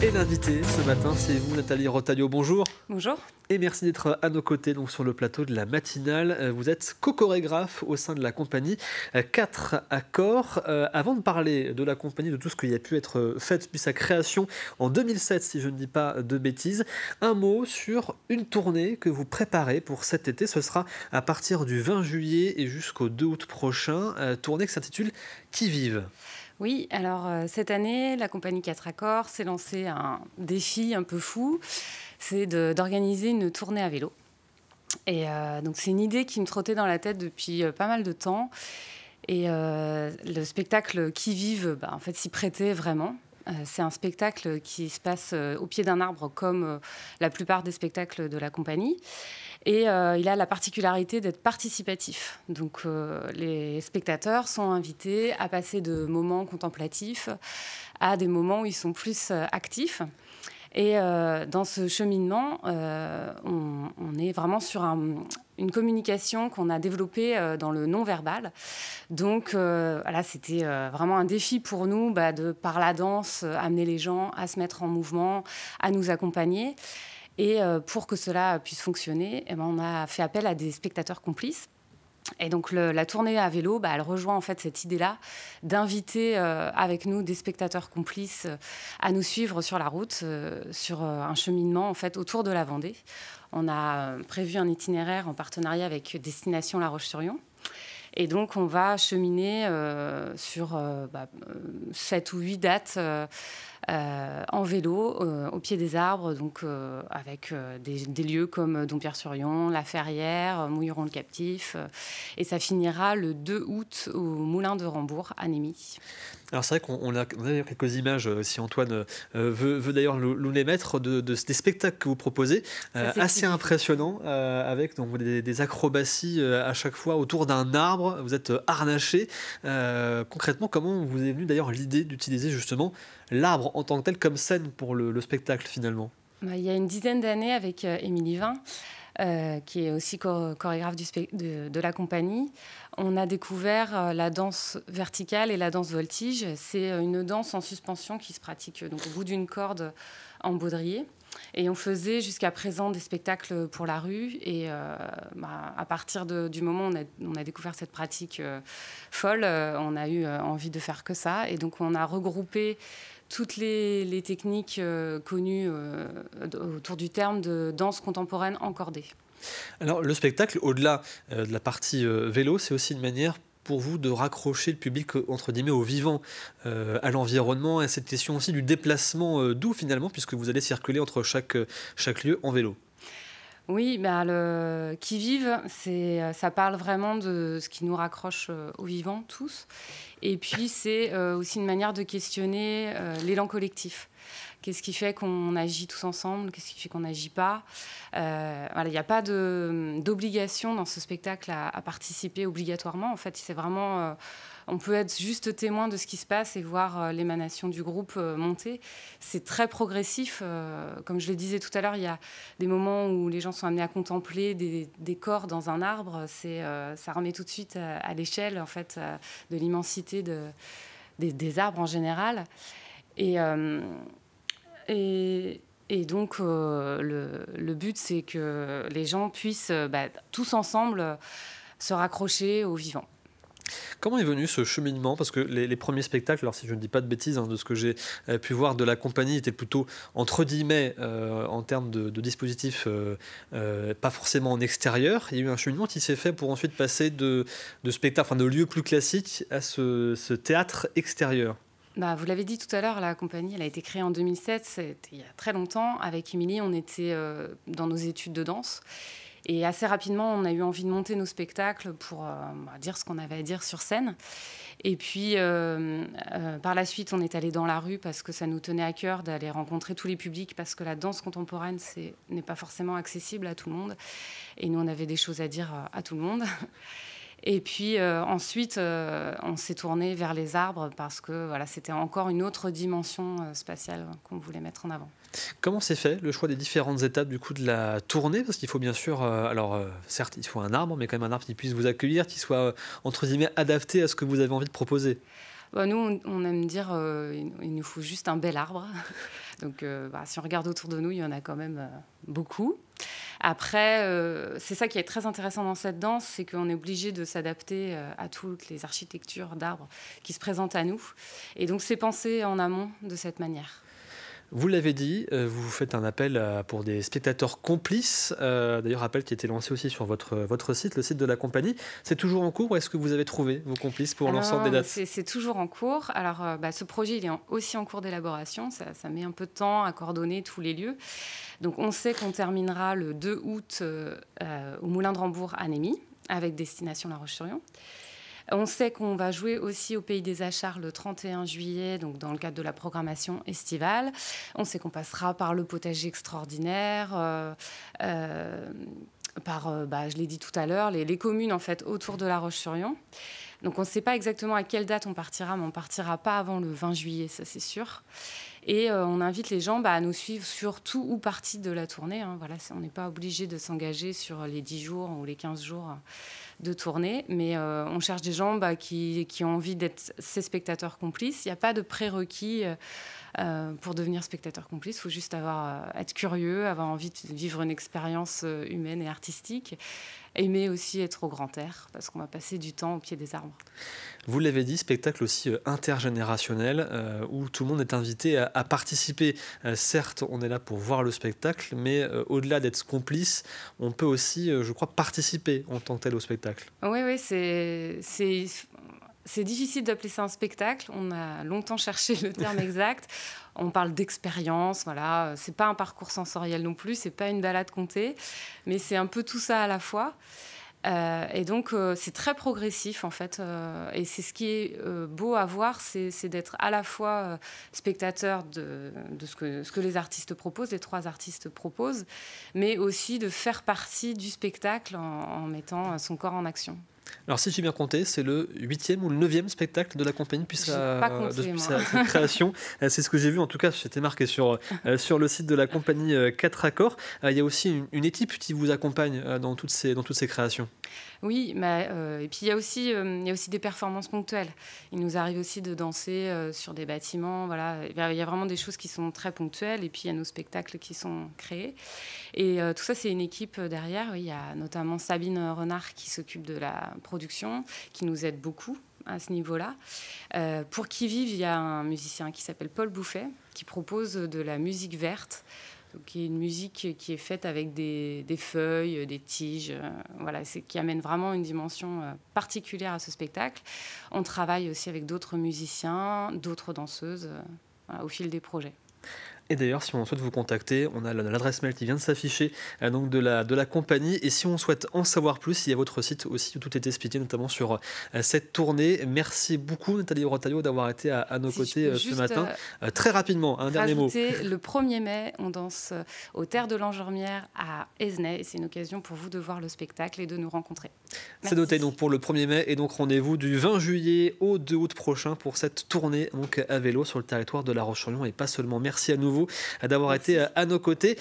Et l'invité ce matin, c'est vous, Nathalie Rotaillot. Bonjour. Bonjour. Et merci d'être à nos côtés donc sur le plateau de la matinale. Vous êtes co-chorégraphe au sein de la compagnie 4 accords. Avant de parler de la compagnie, de tout ce qui a pu être fait depuis sa création en 2007, si je ne dis pas de bêtises, un mot sur une tournée que vous préparez pour cet été. Ce sera à partir du 20 juillet et jusqu'au 2 août prochain. Tournée qui s'intitule Qui vive. Oui, alors cette année, la compagnie 4 accords s'est lancé un défi un peu fou, c'est d'organiser une tournée à vélo. Et donc c'est une idée qui me trottait dans la tête depuis pas mal de temps. Et le spectacle Qui vive, en fait, s'y prêtait vraiment. C'est un spectacle qui se passe au pied d'un arbre comme la plupart des spectacles de la compagnie. Et il a la particularité d'être participatif. Donc les spectateurs sont invités à passer de moments contemplatifs à des moments où ils sont plus actifs. Et dans ce cheminement, on est vraiment sur une communication qu'on a développée dans le non-verbal. Donc voilà, c'était vraiment un défi pour nous de, par la danse, amener les gens à se mettre en mouvement, à nous accompagner. Et pour que cela puisse fonctionner, on a fait appel à des spectateurs complices. Et donc la tournée à vélo, elle rejoint en fait cette idée-là d'inviter avec nous des spectateurs complices à nous suivre sur la route, sur un cheminement en fait autour de la Vendée. On a prévu un itinéraire en partenariat avec Destination La Roche-sur-Yon. Et donc, on va cheminer sur 7 ou 8 dates en vélo, au pied des arbres, donc avec des lieux comme Dompierre-sur-Yon, La Ferrière, Mouilleron-le-Captif. Et ça finira le 2 août au Moulin de Rambourg, à Némy. Alors c'est vrai qu'on a d'ailleurs quelques images, si Antoine veut d'ailleurs nous les mettre, des spectacles que vous proposez, assez impressionnants, avec donc, des acrobaties à chaque fois autour d'un arbre, vous êtes harnaché. Concrètement, comment vous est venue d'ailleurs l'idée d'utiliser justement l'arbre en tant que tel comme scène pour le spectacle finalement ? Il y a une dizaine d'années avec Émilie Vin, qui est aussi chorégraphe de la compagnie, on a découvert la danse verticale et la danse voltige. C'est une danse en suspension qui se pratique donc, au bout d'une corde en baudrier. Et on faisait jusqu'à présent des spectacles pour la rue. Et à partir du moment où on a découvert cette pratique folle, on a eu envie de faire que ça. Et donc on a regroupé toutes les techniques connues autour du terme de danse contemporaine encordée. Alors le spectacle, au-delà de la partie vélo, c'est aussi une manière pour vous de raccrocher le public entre guillemets au vivant, à l'environnement, et cette question aussi du déplacement doux finalement, puisque vous allez circuler entre chaque lieu en vélo. Oui, le Qui vive, ça parle vraiment de ce qui nous raccroche aux vivants tous. Et puis c'est aussi une manière de questionner l'élan collectif. Qu'est-ce qui fait qu'on agit tous ensemble? Qu'est-ce qui fait qu'on n'agit pas? Il n'y a pas d'obligation dans ce spectacle à participer obligatoirement. En fait, c'est vraiment... on peut être juste témoin de ce qui se passe et voir l'émanation du groupe monter. C'est très progressif. Comme je le disais tout à l'heure, il y a des moments où les gens sont amenés à contempler des corps dans un arbre. Ça remet tout de suite à l'échelle en fait, de l'immensité des arbres en général. Et donc, le but, c'est que les gens puissent tous ensemble se raccrocher au vivant. Comment est venu ce cheminement? Parce que les premiers spectacles, alors si je ne dis pas de bêtises, de ce que j'ai pu voir de la compagnie, étaient plutôt, entre guillemets, en termes de dispositifs, pas forcément en extérieur. Il y a eu un cheminement qui s'est fait pour ensuite passer de spectacles, de lieux plus classiques à ce théâtre extérieur. Vous l'avez dit tout à l'heure, la compagnie elle a été créée en 2007, c'était il y a très longtemps. Avec Émilie, on était dans nos études de danse. Et assez rapidement, on a eu envie de monter nos spectacles pour dire ce qu'on avait à dire sur scène. Et puis, par la suite, on est allé dans la rue parce que ça nous tenait à cœur d'aller rencontrer tous les publics, parce que la danse contemporaine n'est pas forcément accessible à tout le monde. Et nous, on avait des choses à dire à tout le monde. Et puis ensuite, on s'est tourné vers les arbres parce que c'était encore une autre dimension spatiale qu'on voulait mettre en avant. Comment s'est fait le choix des différentes étapes du coup de la tournée? Parce qu'il faut bien sûr, certes, il faut un arbre, mais quand même un arbre qui puisse vous accueillir, qui soit entre guillemets adapté à ce que vous avez envie de proposer. Nous, on aime dire il nous faut juste un bel arbre. Donc, si on regarde autour de nous, il y en a quand même beaucoup. Après, c'est ça qui est très intéressant dans cette danse, c'est qu'on est obligé de s'adapter à toutes les architectures d'arbres qui se présentent à nous. Et donc, c'est pensé en amont de cette manière. Vous l'avez dit, vous faites un appel pour des spectateurs complices. D'ailleurs, appel qui a été lancé aussi sur votre site, le site de la compagnie. C'est toujours en cours ou est-ce que vous avez trouvé vos complices pour l'ensemble des dates ? C'est toujours en cours. Alors, ce projet, il est aussi en cours d'élaboration. Ça met un peu de temps à coordonner tous les lieux. Donc, on sait qu'on terminera le 2 août au Moulin de Rambourg à Némy, avec destination La Roche-sur-Yon. On sait qu'on va jouer aussi au Pays des Achards le 31 juillet, donc dans le cadre de la programmation estivale. On sait qu'on passera par le potager extraordinaire, je l'ai dit tout à l'heure, les communes en fait autour de La Roche-sur-Yon. Donc on ne sait pas exactement à quelle date on partira, mais on ne partira pas avant le 20 juillet, ça c'est sûr. Et on invite les gens à nous suivre sur tout ou partie de la tournée. Voilà, on n'est pas obligé de s'engager sur les 10 jours ou les 15 jours de tournée, mais on cherche des gens qui ont envie d'être ces spectateurs complices. Il n'y a pas de prérequis pour devenir spectateur complice. Il faut juste être curieux, avoir envie de vivre une expérience humaine et artistique. Aimer aussi être au grand air, parce qu'on va passer du temps au pied des arbres. Vous l'avez dit, spectacle aussi intergénérationnel, où tout le monde est invité à participer. Certes, on est là pour voir le spectacle, mais au-delà d'être complice, on peut aussi, je crois, participer en tant que tel au spectacle. Oui, c'est difficile d'appeler ça un spectacle. On a longtemps cherché le terme exact. On parle d'expérience, voilà. C'est pas un parcours sensoriel non plus, c'est pas une balade contée, mais c'est un peu tout ça à la fois. Et donc, c'est très progressif, en fait. Et c'est ce qui est beau à voir, c'est d'être à la fois spectateur de ce que les artistes proposent, les 3 artistes proposent, mais aussi de faire partie du spectacle en mettant son corps en action. Alors, si j'ai bien compté, c'est le 8e ou le 9e spectacle de la compagnie depuis sa création. C'est ce que j'ai vu, en tout cas, c'était marqué sur le site de la compagnie 4 accords. Il y a aussi une équipe qui vous accompagne dans toutes ces créations. Oui, et puis il y a aussi des performances ponctuelles. Il nous arrive aussi de danser sur des bâtiments. Voilà. Il y a vraiment des choses qui sont très ponctuelles, et puis il y a nos spectacles qui sont créés. Et tout ça, c'est une équipe derrière. Oui, il y a notamment Sabine Renard qui s'occupe de la production, qui nous aide beaucoup à ce niveau-là. Pour Qui Vive, il y a un musicien qui s'appelle Paul Bouffet, qui propose de la musique verte, qui est une musique qui est faite avec des feuilles, des tiges, qui amène vraiment une dimension particulière à ce spectacle. On travaille aussi avec d'autres musiciens, d'autres danseuses au fil des projets. Et d'ailleurs, si on souhaite vous contacter, on a l'adresse mail qui vient de s'afficher donc de la compagnie. Et si on souhaite en savoir plus, il y a votre site aussi où tout est expliqué, notamment sur cette tournée. Merci beaucoup, Nathalie Rotaillot, d'avoir été à nos côtés ce matin. Très rapidement, un dernier mot. Le 1er mai, on danse aux Terres de Langemière à Esnay. Et c'est une occasion pour vous de voir le spectacle et de nous rencontrer. C'est noté donc pour le 1er mai. Et donc rendez-vous du 20 juillet au 2 août prochain pour cette tournée donc, à vélo sur le territoire de La Roche-sur-Yon. Et pas seulement. Merci à nouveau d'avoir été à nos côtés.